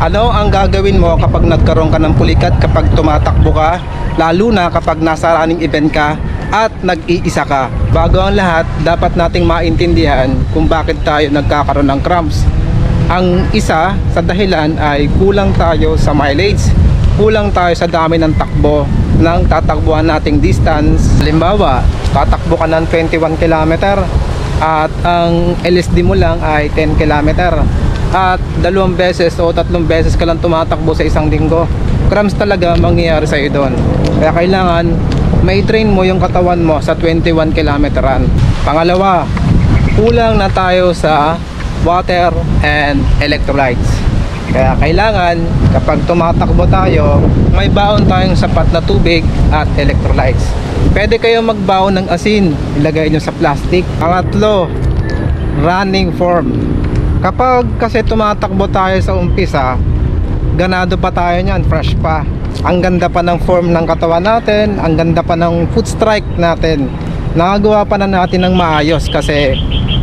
Ano ang gagawin mo kapag nagkaroon ka ng pulikat, kapag tumatakbo ka, lalo na kapag nasa running event ka at nag-iisa ka? Bago ang lahat, dapat nating maintindihan kung bakit tayo nagkakaroon ng cramps. Ang isa sa dahilan ay kulang tayo sa mileage, kulang tayo sa dami ng takbo ng tatakbuhan nating distance. Halimbawa, tatakbo ka ng 21 km at ang LSD mo lang ay 10 km at 2 beses o 3 beses ka lang tumatakbo sa isang linggo, cramps talaga mangyayari sa iyo doon. Kaya kailangan may train mo yung katawan mo sa 21 kilometeran. Pangalawa, kulang na tayo sa water and electrolytes. Kaya kailangan kapag tumatakbo tayo, may baon tayong sapat na tubig at electrolytes. Pwede kayong magbaon ng asin, ilagay nyo sa plastic. Pangatlo, running form. Kapag kasi tumatakbo tayo sa umpisa, ganado pa tayo niyan, fresh pa. Ang ganda pa ng form ng katawan natin, ang ganda pa ng foot strike natin. Nakagawa pa na natin ng maayos kasi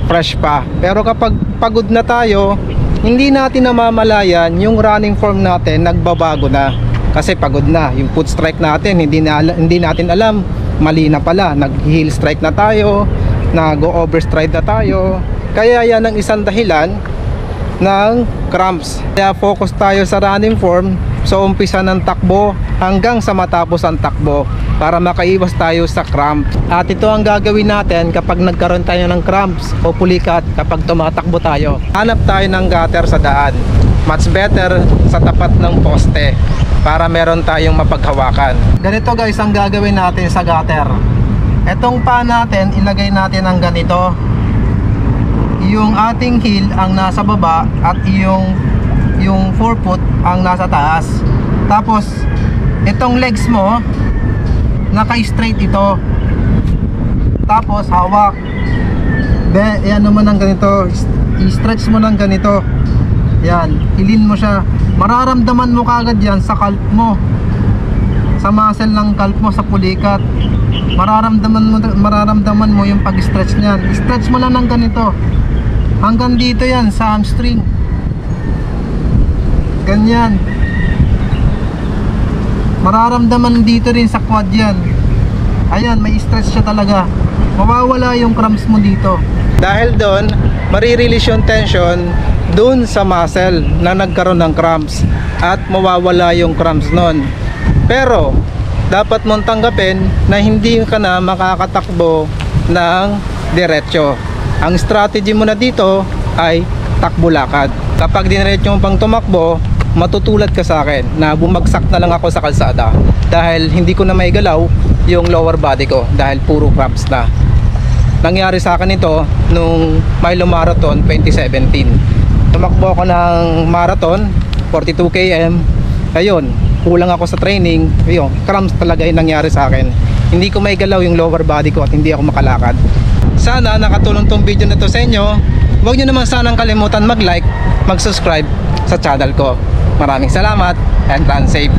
fresh pa. Pero kapag pagod na tayo, hindi natin namamalayan yung running form natin nagbabago na. Kasi pagod na, yung foot strike natin, hindi natin alam, mali na pala, nag-heel strike na tayo, nag-overstride na tayo. Kaya yan ang isang dahilan ng cramps. Kaya focus tayo sa running form sa umpisa ng takbo hanggang sa matapos ang takbo para makaiwas tayo sa cramp. At ito ang gagawin natin kapag nagkaroon tayo ng cramps o pulikat kapag tumatakbo tayo. Hanap tayo ng gutter sa daan. Much better sa tapat ng poste para meron tayong mapaghawakan. Ganito guys ang gagawin natin sa gutter. Etong pa natin, ilagay natin ang ganito. Yung ating heel ang nasa baba at yung forefoot ang nasa taas. Tapos itong legs mo naka-straight ito. Tapos hawak. Yan naman ng ganito. I-stretch mo ng ganito. Yan, hilin mo siya. Mararamdaman mo kagad yan sa calf mo, sa muscle ng calf mo, sa pulikat. Mararamdaman mo yung pag-stretch niyan. I-stretch mo lang ng ganito. Hanggang dito yan sa hamstring. Ganyan. Mararamdaman dito rin sa quad yan. Ayan, may stretch siya talaga. Mawawala yung cramps mo dito. Dahil doon, marirelease yung tension doon sa muscle na nagkaroon ng cramps at mawawala yung cramps nun. Pero dapat mong tanggapin na hindi ka na makakatakbo ng diretso. Ang strategy mo na dito ay takbo lakad. Kapag diniretso mo pang tumakbo, matutulad ka sa akin na bumagsak na lang ako sa kalsada dahil hindi ko na maigalaw yung lower body ko dahil puro cramps na. Nangyari sa akin ito nung Milo Marathon 2017. Tumakbo ako ng marathon 42 km. Ayun, kulang ako sa training. Ayun, cramps talaga yung nangyari sa akin. Hindi ko maigalaw yung lower body ko at hindi ako makalakad. Sana nakatulong tong video na to sa inyo. Huwag nyo naman sanang kalimutan mag-like, mag-subscribe sa channel ko. Maraming salamat and run safe.